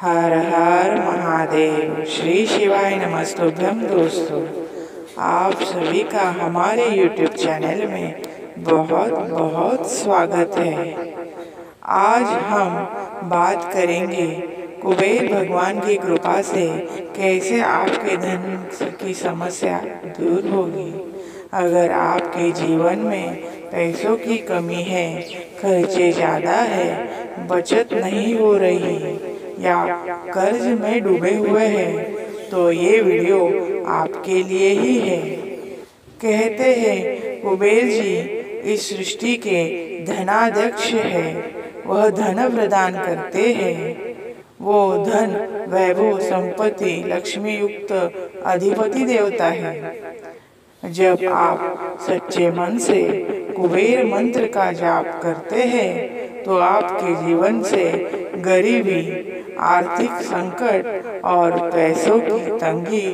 हर हर महादेव। श्री शिवाय नमस्तुभ्यम। दोस्तों, आप सभी का हमारे YouTube चैनल में बहुत बहुत स्वागत है। आज हम बात करेंगे कुबेर भगवान की कृपा से कैसे आपके धन की समस्या दूर होगी। अगर आपके जीवन में पैसों की कमी है, खर्चे ज़्यादा है, बचत नहीं हो रही या कर्ज में डूबे हुए हैं, तो ये वीडियो आपके लिए ही है। कहते हैं कुबेर जी इस सृष्टि के धनाध्यक्ष है, वह धन प्रदान करते हैं। वो धन, वैभव, संपत्ति, लक्ष्मी युक्त अधिपति देवता है। जब आप सच्चे मन से कुबेर मंत्र का जाप करते हैं तो आपके जीवन से गरीबी, आर्थिक संकट और पैसों की तंगी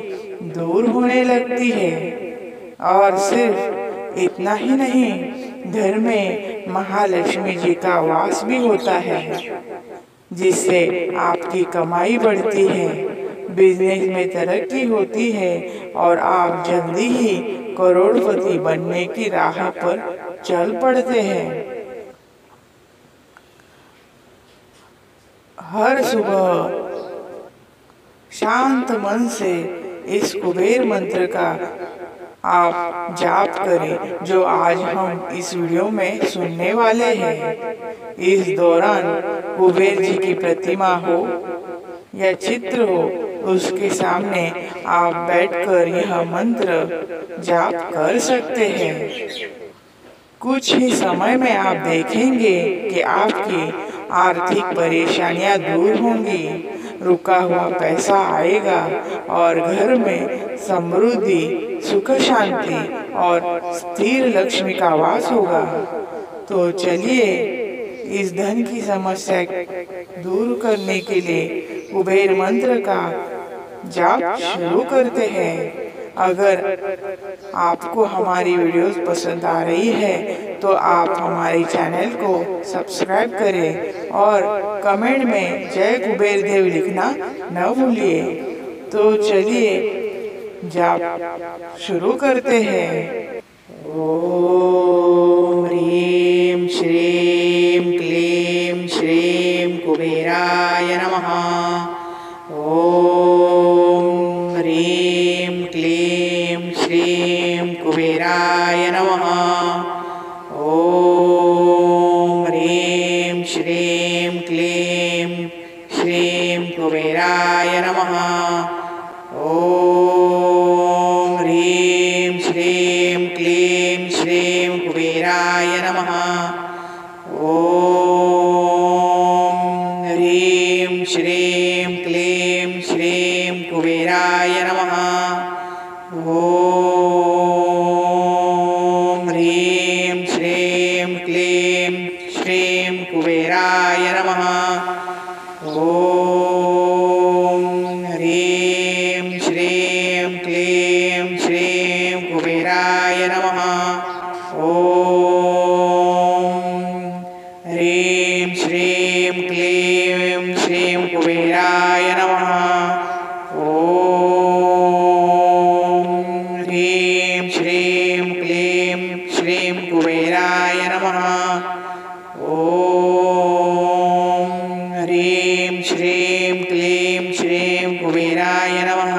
दूर होने लगती है। और सिर्फ इतना ही नहीं, घर में महालक्ष्मी जी का वास भी होता है, जिससे आपकी कमाई बढ़ती है, बिजनेस में तरक्की होती है और आप जल्दी ही करोड़पति बनने की राह पर चल पड़ते हैं। हर सुबह शांत मन से इस कुबेर मंत्र का आप जाप करें, जो आज हम इस वीडियो में सुनने वाले हैं। इस दौरान कुबेर जी की प्रतिमा हो या चित्र हो, उसके सामने आप बैठकर यह मंत्र जाप कर सकते हैं। कुछ ही समय में आप देखेंगे कि आपकी आर्थिक परेशानियां दूर होंगी, रुका हुआ पैसा आएगा और घर में समृद्धि, सुख शांति और स्थिर लक्ष्मी का वास होगा। तो चलिए इस धन की समस्या दूर करने के लिए कुबेर मंत्र का जाप शुरू करते हैं। अगर आपको हमारी वीडियोस पसंद आ रही है तो आप हमारे चैनल को सब्सक्राइब करें और कमेंट में जय कुबेर देव लिखना न भूलिए। तो चलिए जाप शुरू करते हैं। ओम ह्रीं श्रीं क्लीं श्रीं कुबेराय नमः। ओम ह्रीं क्लीं श्रीं कुबेराय नमः। ओम ह्रीं श्रीं क्लीं श्रीं कुबेराय नमः। ओम ह्रीं श्रीं क्लीं श्रीं कुबेराय नमः। ओम ह्रीं श्रीं क्लीं श्रीं कुबेराय नमः। ओम ह्रीं श्रीं क्लीं श्रीं कुबेराय नमः। ओम ह्रीं श्रीं क्लीं श्रीं कुबेराय नमः। ओम ह्रीं श्रीं क्लीं श्रीं कुबेराय नमः। ओम ह्रीं श्रीं क्लीं श्रीं कुबेराय नमः। ओम ह्रीं श्रीं क्लीं श्रीं कुबेराय नमः।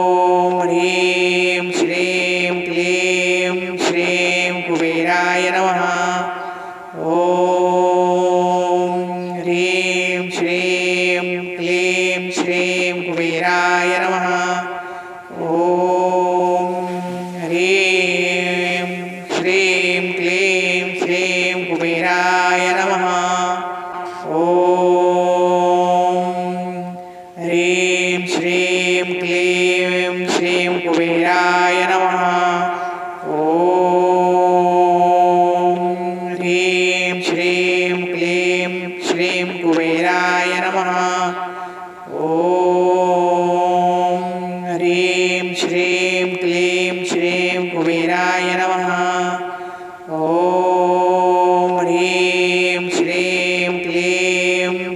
ओम ह्रीं श्रीं क्लीं श्रीं कुबेराय नमः। ओम ह्रीं श्रीं क्लीं श्रीं कुबेराय नमः। ओम ह्रीं श्रीं क्लीं श्रीं कुबेराय नमः। ओम ह्रीं श्रीं क्लीं श्रीं कुबेराय नमः। ओम ह्रीं श्रीं क्लीं श्रीं कुबेराय नमः। ओम ह्रीं श्रीं क्लीं श्रीं कुबेराय नमः। ओम ह्रीं श्रीं क्लीं